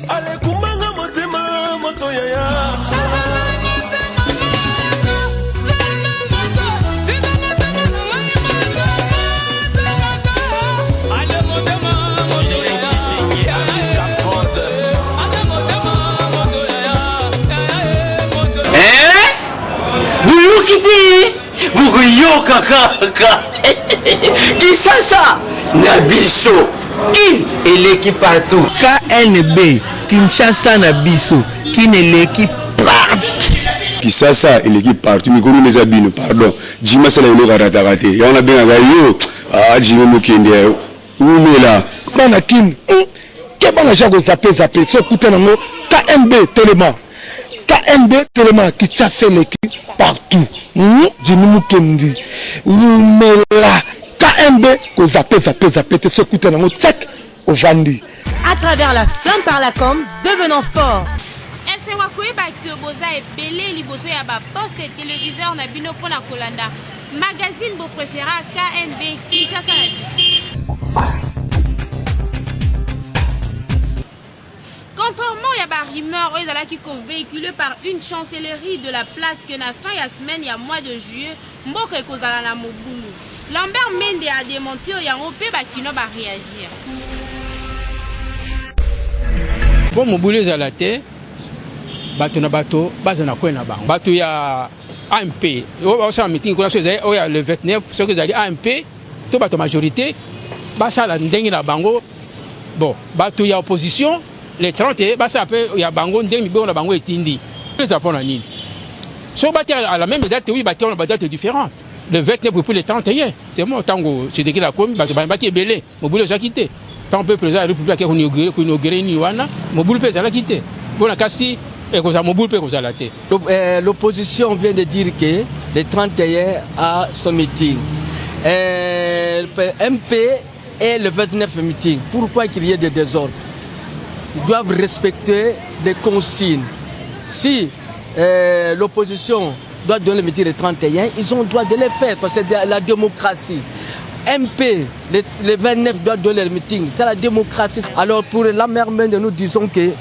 Ale kumanga motema moto yaya. Buguyo kaka. Kisasa Nabiso. Kin eleki partout. KNB Kinshasa Nabiso. Kin eleki partout. Kisasa eleki partout. Mikolo les abino pardon. Jima sala ilo karatakate. Ya on a bien agayo. Ah Jima mukende. Umela. Bana kin. Kebana jago zappé. So kuta nango KNB Téléma. KNB Téléma Kinshasa eleki partout. Jimi mukendi. Umela. KNB ko zappé te so kuta nango check au Vandi. À travers la flamme par la com, devenant fort. Est-ce que boza et belé liboso ya ba poste téléviseur na bino pona kolanda. Magazine vos préférés KNB Kinshasa na biso. Contrairement à la rumeur qui est véhiculée par une chancellerie de la place que na fin ya semaine ya mois de juillet, mboka ekozala na mobulu. Lambert Mende a démenti yango pe ba kino ba réagir. Bon mobulu ezala te. Bato na bato bazana ko na bango. Bato ya AMP. O sa meeting ko na so o ya le 29 ce que ezali AMP to bato majorité basala ndenge na bango. Bon, bato ya opposition les 30 basa pe ya bango ndenge mi na bango etindi. Les apona nini. So bato à la même date oui bato na date différente. Le 29 pour les 31. C'est moi tango c'est de la com bato ba ki belé. Mobulu za quitté. Tant peu président de la République ko inauguré ni wana mobulu pe za la quitté. Bon la kasi l'opposition vient de dire que le 31 a son meeting. MP et le 29 meeting. Pourquoi qu'il y ait des désordres? Ils doivent respecter des consignes. Si l'opposition doit donner le meeting le 31, ils ont le droit de le faire parce que c'est la démocratie. MP, le 29 doit donner le meeting. C'est la démocratie. Alors pour la mère Mende, nous disons que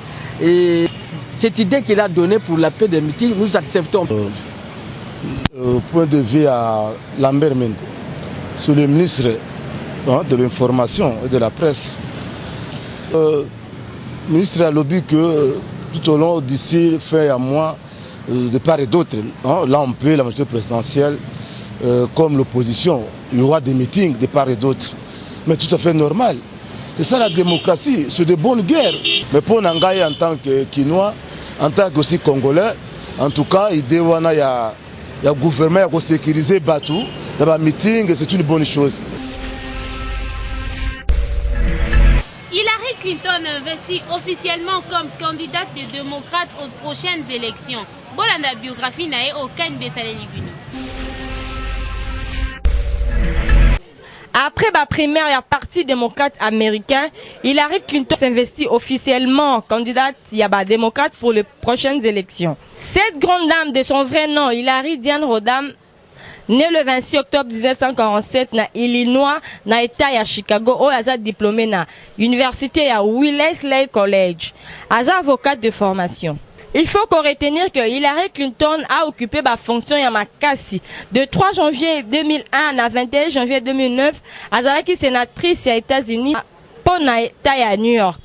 cette idée qu'il a donnée pour la paix des meetings, nous acceptons. Point de vue à Lambert Mende, sur le ministre de l'information et de la presse, le ministre a lobby que tout au long d'ici fin à mois, de part et d'autre, là on peut, la majorité présidentielle, comme l'opposition, il y aura des meetings de part et d'autre. Mais tout à fait normal. C'est ça la démocratie, c'est de bonnes guerres. Mais pour Nangaï en tant que Quinois, en tant que aussi Congolais, en tout cas, il y a le gouvernement qui a sécurisé Batou, dans un meeting, c'est une bonne chose. Hillary Clinton investit officiellement comme candidate des démocrates aux prochaines élections. Bolanda biographie nae au KNB Saleli Bino. Après la primaire, il y a parti démocrate américain. Hillary Clinton s'investit officiellement candidate démocrate pour les prochaines élections. Cette grande dame de son vrai nom, Hillary Diane Rodham, née le 26 octobre 1947 na Illinois, na État ya Chicago, où elle a diplômé na Université à Wellesley College. Elle est avocate de formation. Il faut qu'on retenir que Hillary Clinton a occupé la fonction à Makassi de 3 janvier 2001 à 21 janvier 2009. Elle est sénatrice aux États-Unis pour l'État à New York.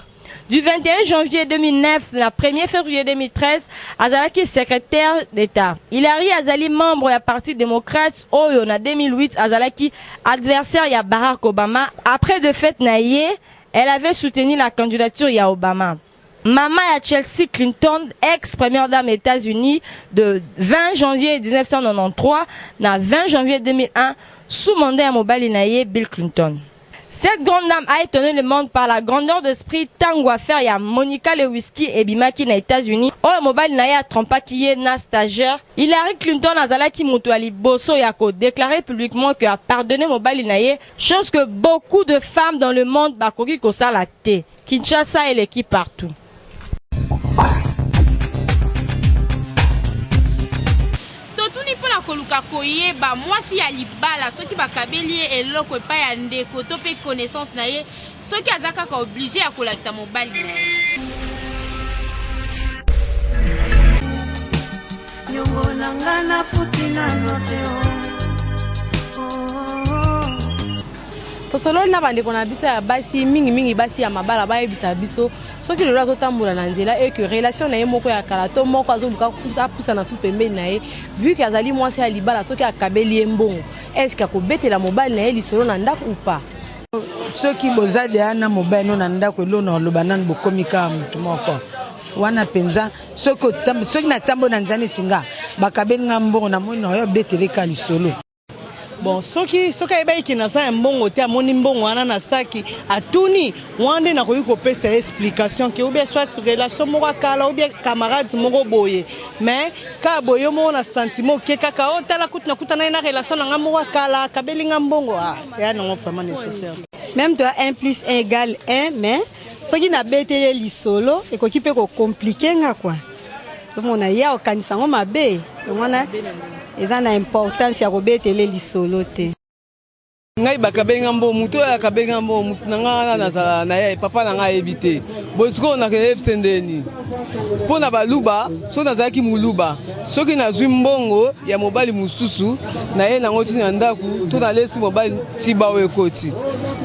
Du 21 janvier 2009 à 1er février 2013, elle est secrétaire d'État. Hillary est membre du Parti démocrate en 2008. Elle est adversaire de Barack Obama. Après de fait, elle avait soutenu la candidature de Obama. Maman à Chelsea Clinton, ex-première dame des États-Unis, de 20 janvier 1993 à 20 janvier 2001, sous mandat à Mobile Bill Clinton. Cette grande dame a étonné le monde par la grandeur d'esprit tango à faire ya Monica Lewinsky et Bimaki aux États-Unis. Oh, Mobile a trompa qui est na stagiaire. Hillary Clinton a zalaki mutuali bosso yako déclaré publiquement que a pardonné Mobile Naye, chose que beaucoup de femmes dans le monde bakoki kosa la té. Kinshasa et l'équipe partout. Totuni pona koluka koyeba mwasi ya libala soki bakabeli eloko epa ya ndeko to pe connaissance na ye soki azaka ka obligé ya kolakisa mobali na ye. nyongo nanga na futi na noteo. Tosololi na bandeko na biso ya basi mingi basi ya mabala bayebisa biso soki lelo azotambola na nzela et que relation na ye moko ya kala to moko azobuka apusa na su pembeni na ye vu que azali mwasi ya libala soki akabeli ye mbongo est-ce que akobetela mobali na ye lisolo na ndako ou pas? Soki bozade ana mobali no na ndako elo na loba nani bokomi ka mutu moko wana penza soki na tambo na nzani tinga bakabeli nga mbongo na moni na yo betele ka lisolo. Bon, soki eba ki na sa mbongo te amoni mbongo wana na saki atuni wande na koyi kopesa explication ke ou bien soit relation moko kala ou bien camarade moko boye mais ka boye mo na sentiment ke kaka o tala kuta na relation na moko kala kabeli nga mbongo ya non vraiment nécessaire. Même toi 1 + 1 = 1 mais soki na betele lisolo e ko kipe ko compliquer nga quoi. Donc on a ya okanisa ngo mabe. Ngona eza na importance ya kobetele lisolo te. Ngai bakabenga mbo muto ya kabenga mbo mutu nanga na na ye papa nanga ebité. Bosiko na ke sendeni. Pona baluba so nazaki muluba. Soki nazwi mbongo ya mobali mususu na ye nango tina ndaku to na lesi mobali tibawe koti.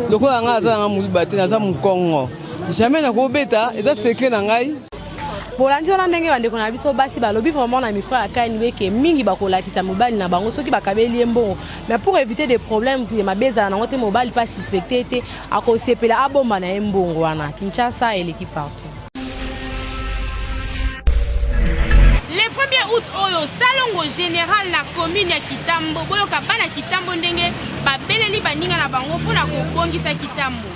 Lokola nga aza nga muluba te naza mukongo. Jamais na kobeta eza secret na ngai. Bolandi wana ndenge bandeko na biso basi balobi vraiment na micro ya kani weke mingi bakolakisa mobali na bango soki bakabeli mbongo mais pour éviter des problèmes pour mabeza na ngote mobali pas suspecté te akosepela abomba na mbongo wana Kinshasa et l'équipe partout. Le 1er août oyo salongo général na commune ya Kitambo boyoka bana Kitambo ndenge babeleli baninga na bango mpona kobongisa Kitambo.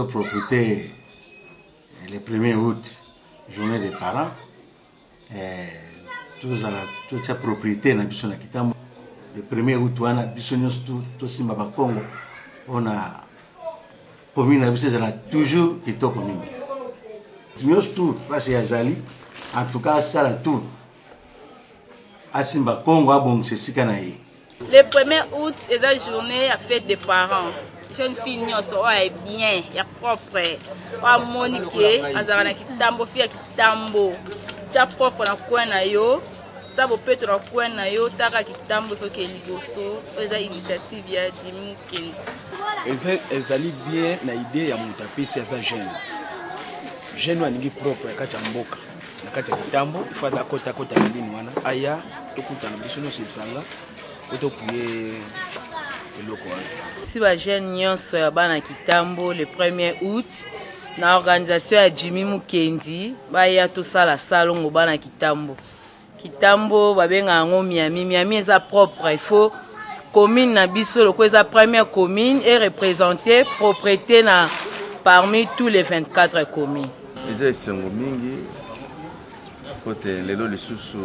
Profiter le 1er août, journée des parents, toute sa propriété na biso na Kitambo. Le 1er août wana biso nyonso to simba ba Congo on a commune na biso ezala toujours kitoko mingi. Nyonso tout parce ya zali en tout cas sala tout asimba Congo abongisa esika na ye. Le 1er août est la journée à fête des parents. Jeune fille est bien, est propre. Wa Monique, azara Kitambo fille Kitambo. Tia propre na coin na yo. Ça vous peut na coin na yo, taka Kitambo faut que liboso, eza initiative ya Jimmy Mukendi. Ezali bien na idée ya mutapesi eza jeune. Jeune waningi propre kati ya mboka. Na kati ya Kitambo, ifada kota ndini wana. Aya tokuta na biso no sesanga. Otopuye si ba jeune nyonso ya bana Kitambo le 1er août na organisation ya Jimmy Mukendi baya to sala salongo bana Kitambo. Kitambo babenga ngo Miami eza propre, il faut commune na biso loko eza première commune et représenter propriété na parmi tous les 24 communes. Eza esengo mingi côté lelo lisusu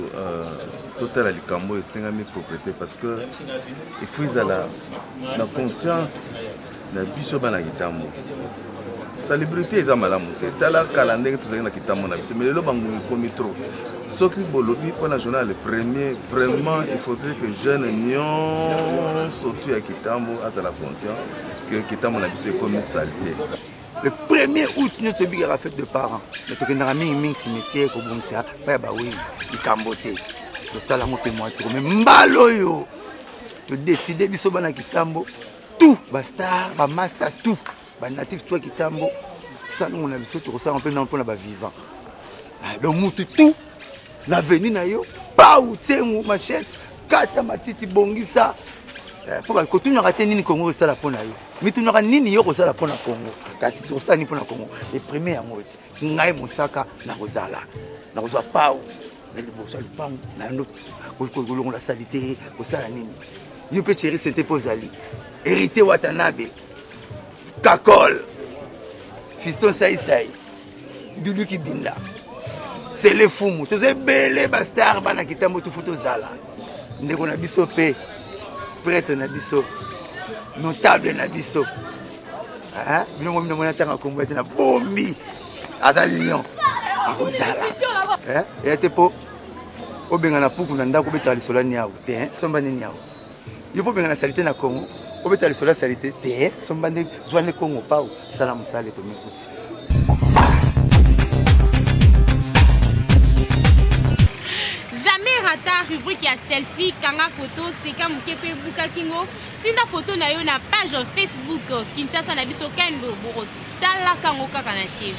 total likambo estengami propriété parce que il faut la conscience na biso bana Kitambo. Célébrité eza malamu te tala calendrier tozali na Kitambo na biso mais lelo bangungi komi trop soki bolobi pona journal le 1er vraiment il faudrait que jeunes nyonso surtout ya Kitambo ata la conscience que Kitambo na biso ekomi saleté. Le 1er août, nous avons la fête de parents. Nous avons mis cimetière pour ça. Pas oui, il camboté. C'est ça la moto moi trop. Mais mbaloyo. Tu décides de soba na Kitambo. Tout, basta, ba master tout. Ba natif toi Kitambo. Ça nous on a vu tout ça en plein emploi ba vivant. Donc mutu tout. Na veni na yo. Pa ou tsengu machette. Kata matiti bongisa. Pour que tu n'auras pas ni Congo ça la pona yo. Mais tu n'auras ni yo ça la pona Congo. Car si tu ça ni pona Congo. Les premiers à moi. Ngai Mosaka na Rosala. Na Rosa Pau. Mais le bossa le pang na no. Ko la salité, ko ça nini. Yo peut chérir c'était pour Zali. Hérité Watanabe. Kakol. Fiston Saïsaï. Dudu Kibinda. C'est les fous. Tu sais belé bastard bana Kitambo tu photo Zala. Ndeko na biso pe. Prêtre na biso notable na biso. Hein? Bino mona mona tanga kombo na bombi. Aza lion. Akozala. Hein? Et te po obenga na puku na ndako betala lisola ni yawo te, hein? Somba ni yawo. Yo po benga na salite na Congo. Obeta lisola salite te, somba ne zwane Congo pao. Sala musale ko mikuti. Jamais rata rubrique ya selfie kanga photo seka mukepe buka kingo tinda photo na yo na page Facebook Kinshasa na biso kendo boro tala kango kaka na TV.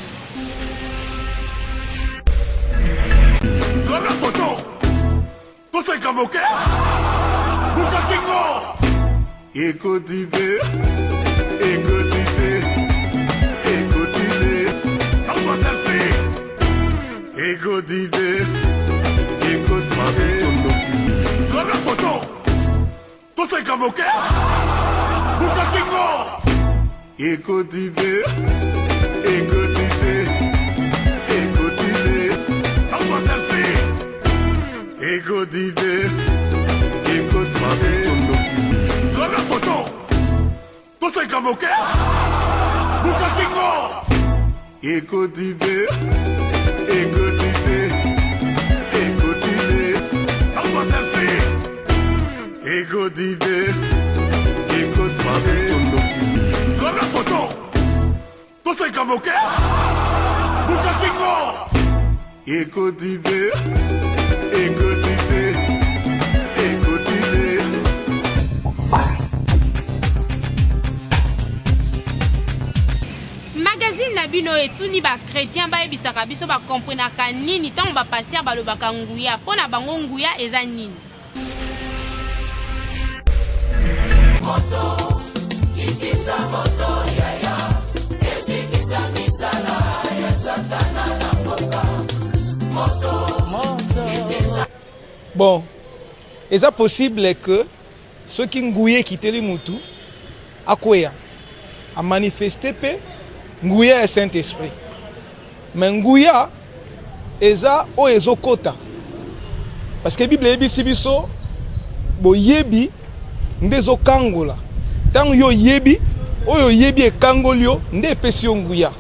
Zona photo to seka moke buka kingo écoutez dans selfie écoutez Zona photo to seka moke buka kingo écoutez dans selfie écoutez Zona photo to seka moke buka kingo écoutez Ego d'idée, ego de Zona photo, to seka moke buka kingo ego d'idée, magazine na bino etuni ba chrétien ba ebisaka biso ba comprenaka nini tango ba passer balobaka nguya pona bango nguya eza nini. Moto, kikisa moto yaya, ezikisa misala ya satana na mboka. Moto, kikisa. Bon, est-ce possible que ceux qui ngouye quittent les moutou, à quoi a manifesté pe ngouya est Saint-Esprit. Mais ngouya eza o ezokota. Parce que Bible ebi sibiso bo yebi ndezo kangola. Tant yo yebi oyo yebi e kangolio nde pesio nguya.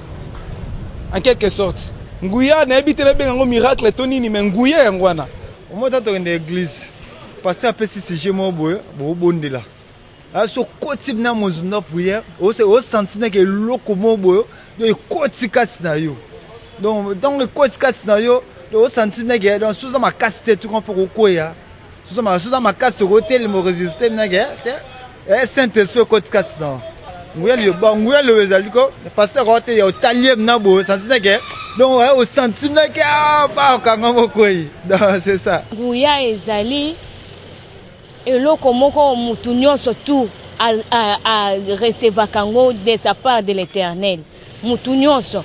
En quelque sorte. Nguya na ebi tele bengo miracle tonini mais nguya ngwana. Au moins dans l'église pasteur apesi sije mo boye bo bondela. So kotib na mozuna prière o sentina ke loko mo boye de koti katina yo. Donc dans le koti katina yo o sentina ke dans sous ma casse tout pour koya. Sous ma casse hotel mo résister na ke Saint-Esprit koti katina. Nguya le wezaliko pasteur rote ya otaliem na boye sentina ke donc au sentiment que pas kanga mokoyi. C'est ça. Nguya ezali eloko moko mutu nyonso tout à recevoir kango de sa part de l'Éternel. Mutu nyonso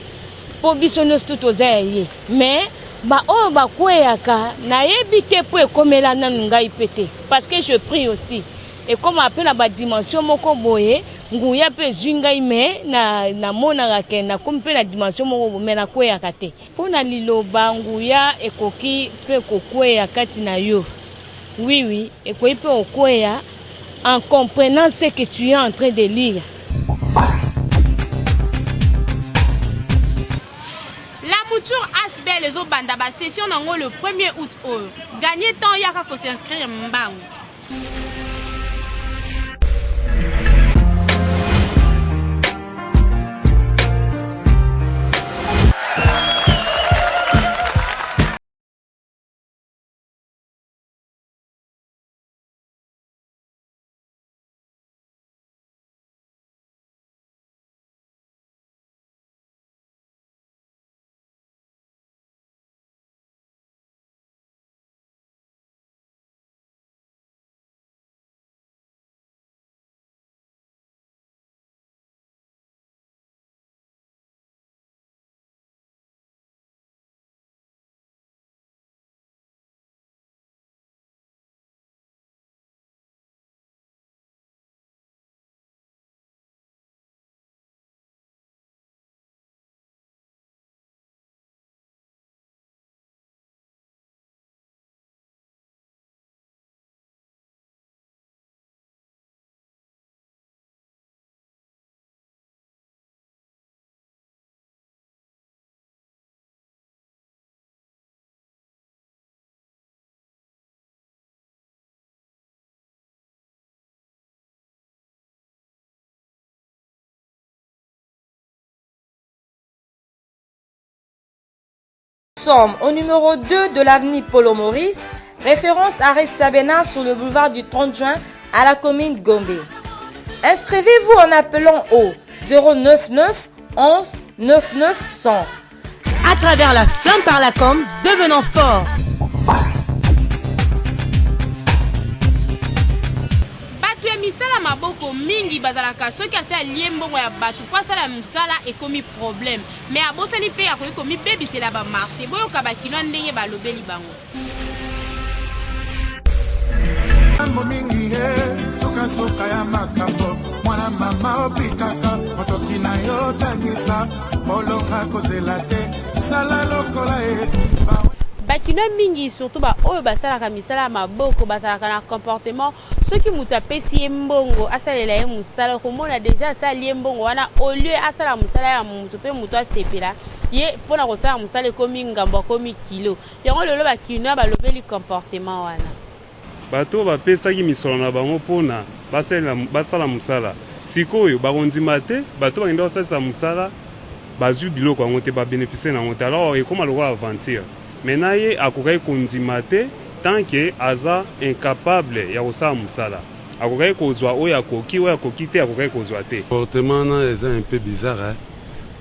po biso nyonso tout ozaye mais ba o ba kweyaka na yebi te po ekomela nanu ngai pete parce que je prie aussi et comme appelle na ba dimension moko boye nguya pe zwingai me na mona ke na kompe na dimension moko me na kweyaka te pona liloba nguya ekoki pe kokweya kati na yo. Oui, et quoi il peut okweya en comprenant ce que tu es en train de lire. La mouture asbel les autres banda ba session nango le 1er août. Gagner temps yaka ko s'inscrire mbango. sommes au numéro 2 de l'avenue Polo Maurice, référence à Sabena sur le boulevard du 30 juin à la commune Gombe. Inscrivez-vous en appelant au 099 11 99 100. À travers la flamme par la com, devenons forts. Batu ya misala maboko mingi bazalaka soki asa liembongo ya batu po asala misala ekomi problème mais abosani mpe akoki komibebisela bamarché boyoka bakino ndenge balobeli bango. Mambo mingi suka ya makambo mwana mama opikaka motoki na yo tangisa molonga kozela te sala lokola bakino mingi surtout ba oyo basalaka misala maboko basalaka na comportement soki mutu apesi ye mbongo asalela ye musala komona deja asali ye mbongo wana au lieu asala musala ya mutu mpe mutu asepela ye mpona kosala musala ekomi ngambo akomi kilo yango lelo bakino balobeli comportement wana bato bapesaki misolo na bango mpona basala musala sikoyo bakondima te bato bakende basalisa musala bazwi biloko yango te babénéficie nango te alors ekoma lokola aventure maintenant ye akokaki kondima te tant que aza incapable ya kosala musala akokaki kozwa oyo akoki te akokaki kozwa te. Comportement na eza un peu bizarre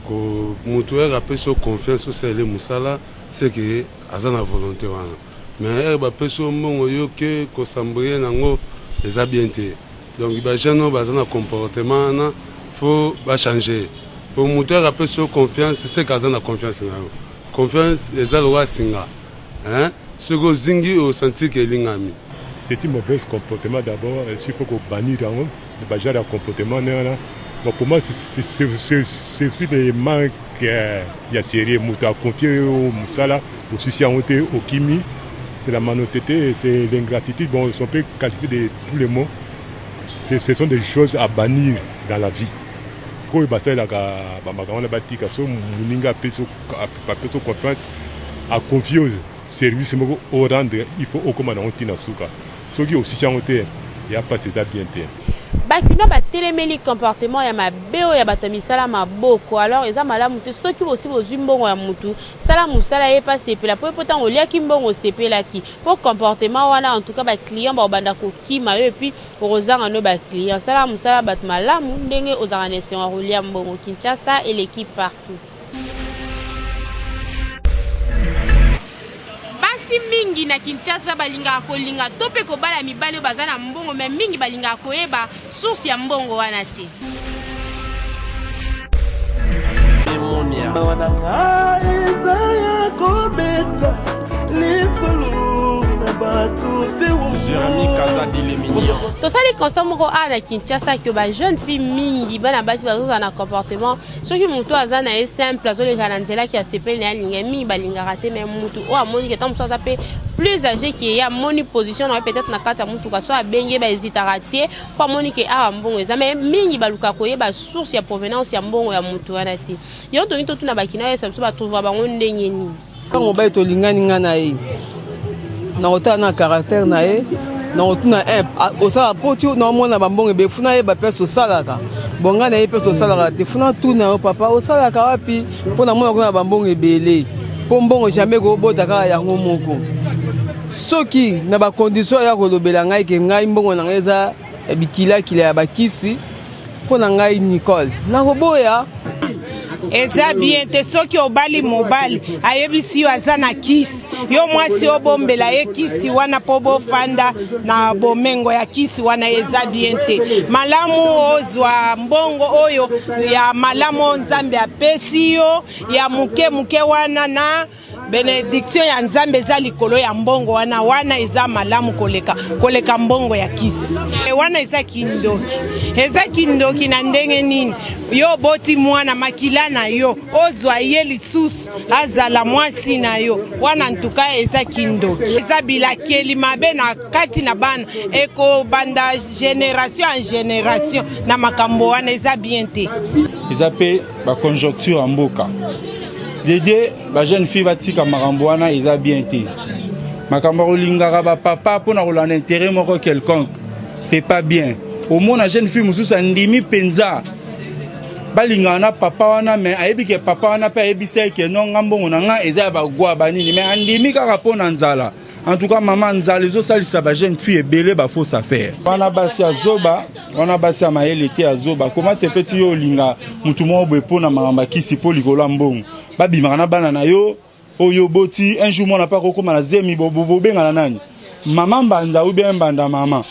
ko mutu oyo apesi confiance osalele musala c'est que aza na volonté wana mais bapesi mbongo yo ke kosambrie nango eza bien te donc bajeune oyo baza na comportement wana faut bachanger po mutu oyo apesi confiance c'est que aza na confiance na yo confiance eza lokola singa soki ozingi osentir ke elingami. C'est un mauvais comportement d'abord, il faut qu'on bannisse le genre de comportement. Bon, pour moi, c'est aussi des manques il y a sérieux. Mouta confié au Moussala, au Sicianté, au Kimi, c'est la manotité, c'est l'ingratitude. Bon, on peut qualifier de tous les mots. Ce sont des choses à bannir dans la vie. Quand il y a des confiance à confier au service au rendre, il faut au commandant Tinasuka. Ce qui est aussi chanté, il n'y a pas ces bien. Bakino ba téléméli comportement ya mabeo ya batamisala maboko alors eza malamu te soki aussi bozwi mbongo ya mutu sala musala ye pas sepela po potan oliaki mbongo sepela ki po comportement wana en tout cas ba client ba banda ko kima yo puis rozanga no ba client sala musala bat malamu ndenge ozarganation a rolia mbongo Kinshasa et l'équipe partout. Si mingi na Kinshasa balinga kolinga tope ko bala mibale bazana mbongo mais mingi balinga koyeba source ya mbongo wana te. Tosali constat moko a na Kinshasa que ba jeune fille mingi bana basi bazoza na comportement soki mutu aza na simple azoleka na nzela ki asepeli na linga mingi balinga raté mais mutu o amoni que tant so ça peut plus âgé qui ya moni position na peut-être na kata mutu ka so abenge ba hésiter raté po moni que a mbongo eza mais mingi baluka koyeba source ya provenance ya mbongo ya mutu wana te yo to nito tuna bakina ya so ba trouver bango ndenge ni ngo ba to lingani ngana ye na ota na caractère na ye na otuna osala poti na mona bambongo be funa ye ba pesa osalaka bonga na ye pesa osalaka te funa tuna yo papa osalaka wapi pona mona kuna bambongo ebele po mbongo jamais ko botaka yango moko soki na ba condition ya kolobela ngai ke ngai mbongo na ngai eza bikila ya bakisi pona ngai Nicole na koboya eza bien te soki obali mobali ayebisi yo aza na kisi yo mwasi obombela ye kisi wana po bofanda na bomengo ya kisi wana eza bien te malamu ozwa mbongo oyo ya malamu Nzambe apesi yo ya muke wana na benediction ya Nzambe eza likolo ya mbongo wana eza malamu koleka mbongo ya kisi wana eza kindoki na ndenge nini yo boti mwana makila na yo ozwa ye lisusu azala mwasi na yo wana ntuka eza kindoki eza bilakeli mabe na kati na bana eko banda génération en génération na makambo wana eza bien te eza pe ba conjoncture en mboka Dédé, la jeune fille va tika makambo wana eza bien te. Makambo olingaka ba papa pona ko lan intérêt moko quelconque. C'est pas bien. Au moins la jeune fille mususu ndimi penza. balingana na papa wana mais ayebi ke papa wana pe ayebisa ke non ngambongo na nga eza ba gwa banini mais andimi kaka pona nzala. En tout cas, maman Nzalezo salisa ba jeune fille belé ba fausse affaire. Wana basi azoba, wana basi amaelete azoba. Comment se fait yo linga mutu mo boepo na mama kisi po likolo mbongo. Ba bimana bana na yo, oyo boti un jour mona pa kokoma na zemi bobo benga na nani. Maman banda ou bien banda maman.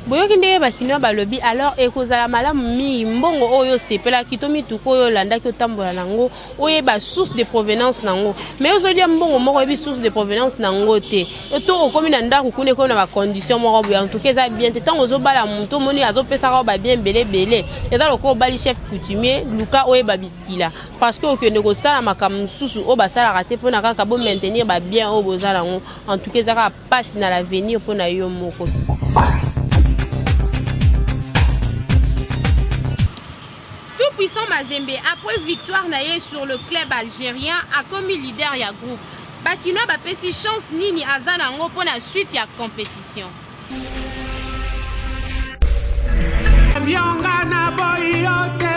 Boyoki ndenge bakino balobi alors ekozala malamu mingi mbongo oyo sepela kitomi tuko oyo landa ki otambola nango oye ba source de provenance nango mais ozoli mbongo moko ebi source de provenance nango te to okomi na ndako kune ko na ba condition moko boya en tout cas eza bien te tango ozobala muntu moni azopesa ka ba bien belé eza loko bali chef coutumier luka oye babikila parce que okende ko sala makambo susu o basala raté pona kaka bo maintenir ba bien o bozala ngo en tout cas eza ka passe na l'avenir pona yo moko. Tout puissant Mazembe, après victoire naïe sur le club algérien, a commis leader ya groupe. Bakino ba pesi chance nini azana ngo pour la suite ya compétition. Viongana boy yote,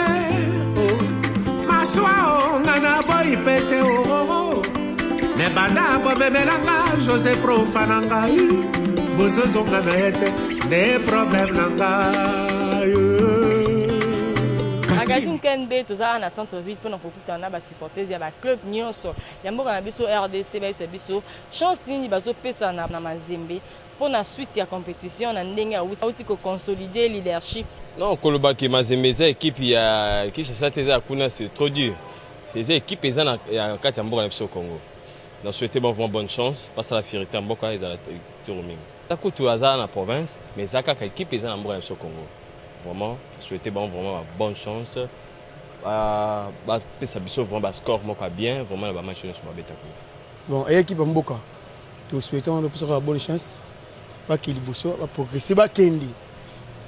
maswa ngana boy pete o. Ne banda bo bebelanga José profananga, bozozo ngana yete, des problèmes nanga. Magazine KNB tout ça na centre-ville pour nous kokutana ba supporters ya ba club nyonso ya mboka na biso RDC ba biso chance nini bazo pesa na Mazembe pour la suite ya compétition na ndenge ya uti ko consolider leadership. Non, koloba ki Mazembe za équipe ya Kinshasa teza kuna c'est trop dur. Ces équipes eza na kati ya mboka na biso Congo. Donc souhaiter vraiment bonne chance parce que la fierté mboka eza la tourming. Takutu aza na province mais zaka ka équipe eza na mboka na biso Congo. Vraiment, souhaiter vraiment bonne chance. Ça vraiment score bien, vraiment la match sur ma bête. Bon, équipe Mboka, nous souhaitons la bonne chance. Pas qu'il bosso, pas progresser, pas Kendi.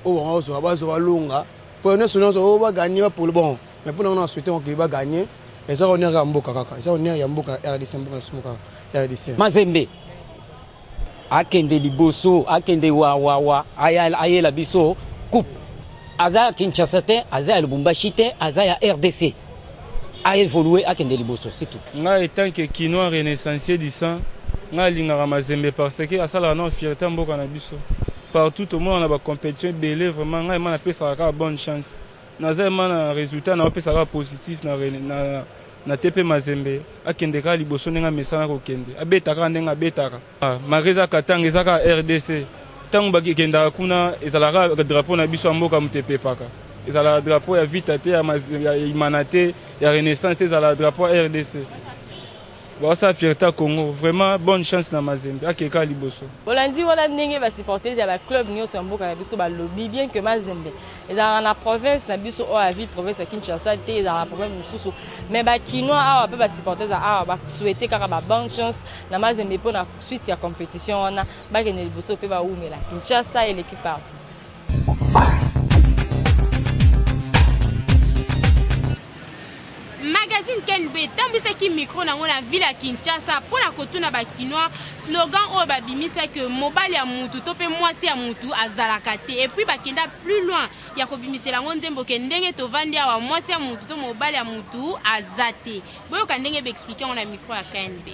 Oh, on va longa. Pour nous, on va gagner pour le bon. Mais pour nous, souhaitons qu'il va gagner. Et ça, on est à Mboka. Ça, on est à Mboka, RDC, RDC. Mazembe. Akende liboso, akende wa, ayela biso, coupe. Aza Kinshasa te, aza Lubumbashi te, aza ya RDC. A évolué à Kende Liboso, c'est tout. Nga étant que Kinois renaissancier du sang, nga linga Mazembe parce que à la non fierté mboka na biso. Partout au monde on a ba compétition belé vraiment nga man appelle ça bonne chance. Naza man résultat na appelle ça positif na TP Mazembe. Akende ka Liboso nga mesana ko kende. Abetaka ndenga betaka. Mareza Katanga ezaka RDC. Tant que kenda kuna ezalaka drapeau na biso mboka mutepe paka ezala drapeau ya vita te ya imanate ya renaissance te ezala drapeau RDC ba sa fierté Congo vraiment bonne chance na Mazembe akeka liboso bolandi wala ndenge ba supporters ya ba club nyonso mboka na biso ba lobby bien que Mazembe ezala na province na biso o la ville province ya Kinshasa te ezala problème mususu mais ba kinois awa pe ba supporters awa ba souhaiter kaka ba bonne chance na Mazembe pour la suite ya compétition wana ba kene liboso pe ba umela Kinshasa et l'équipe partout. Magazine KNB tambisa ki micro nango na ville ya Kinshasa pour la kotuna ba kinois slogan o babimisa que mobali ya mutu to pe mwasi ya mutu azalaka te et puis bakenda plus loin ya kobimisela ngo nzembo ke ndenge to vandi awa mwasi ya mutu to mobali ya mutu azate boyo ka ndenge be expliquer on a micro ya KNB.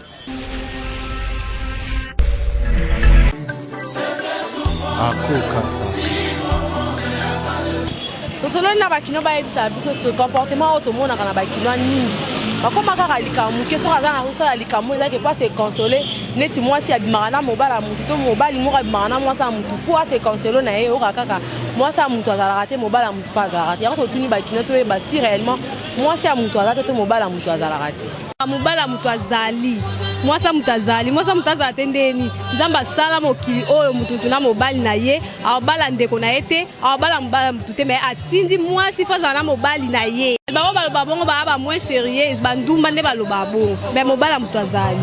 Tosolo na bakino ba ebisa biso ce comportement automona kana bakino ningi bakoma kaka likamu keso kaza na rosa likamu eza ke pas se consoler neti mwasi abimaka na mobala mutu to mobali moko abimaka na mwasi mutu pour se consoler na ye oka kaka mwasi mutu azalaka te mobala mutu pas azalaka te yango totuni bakino to yeba si réellement mwasi mutu azalaka te mobala mutu azalaka te mobala mutu azali mwasi mutu azala te ndeni nzambe asala mokili oyo mutu na mobali na ye abala ndeko na ye te abala mobala mutu te mais atindi mwasi fa na mobali na ye bango baloba bongo ba moins sérieux bandumba nde baloba bongo mais mobala mutu azali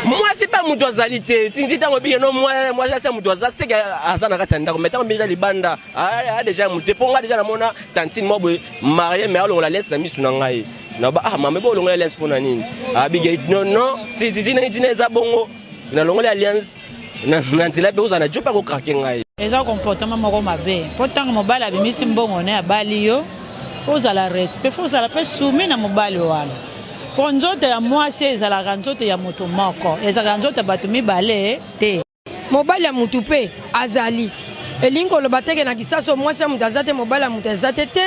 mwasi pa mutu azali te tindi tango bige no mwasi asa mutu azali seke azana kati ndako mais tango bija libanda a déjà mutu ponga déjà na mona tantine mo boy marié mais alongo la laisse na misu na ngai na ba mama bo longola alliance pona nini abige non tizina itina za bongo na longola alliance na nzela be uzana jopa ko krakenga eza comportement moko mabe po tanga mobala bimisi mbongo ne abali yo faut ala respect faut ala pe soumis na mobali wana po nzoto ya mwasi ezalaka nzoto ya moto moko ezalaka nzoto ya bato mibale te mobali ya mutu pe azali elingi koloba teke na kisaso mwasi ya mutu aza te mobali ya mutu aza te te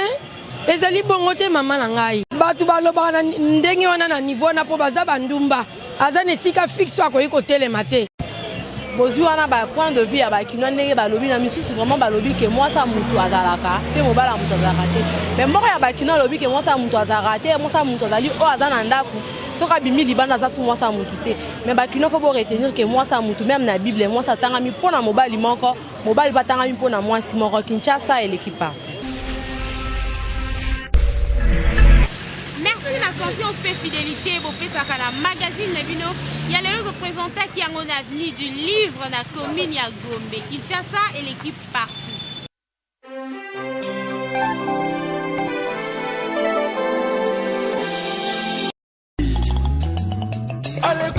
ezali bongo te mama na ngai bato balobaka na ndenge wana na niveau wana mpo baza bandumba aza na esika fixe akoki kotelema te bozwi wana bapoint de vue ya bakino ndenge balobi na misusu vraiment balobi ke mwasi ya mutu azalaka mpe mobali ya mutu azalaka te me moko ya bakino alobi ke mwasi ya mutu azalaka te mwasi ya mutu azali oyo aza na ndako soki abimi libanda aza su mwasi ya mutu te me bakino fo boretenir ke mwasi ya mutu meme na bible mwasi atangami mpo na mobali moko mobali mpe atangami mpo na mwasi moko Kinshasa eleki partout. Merci la confiance et fidélité pour préparer la magazine Nabino. Il y a le représentant qui a un avenir du livre na commune ya Gombe, Kinshasa et l'équipe partout. Allez,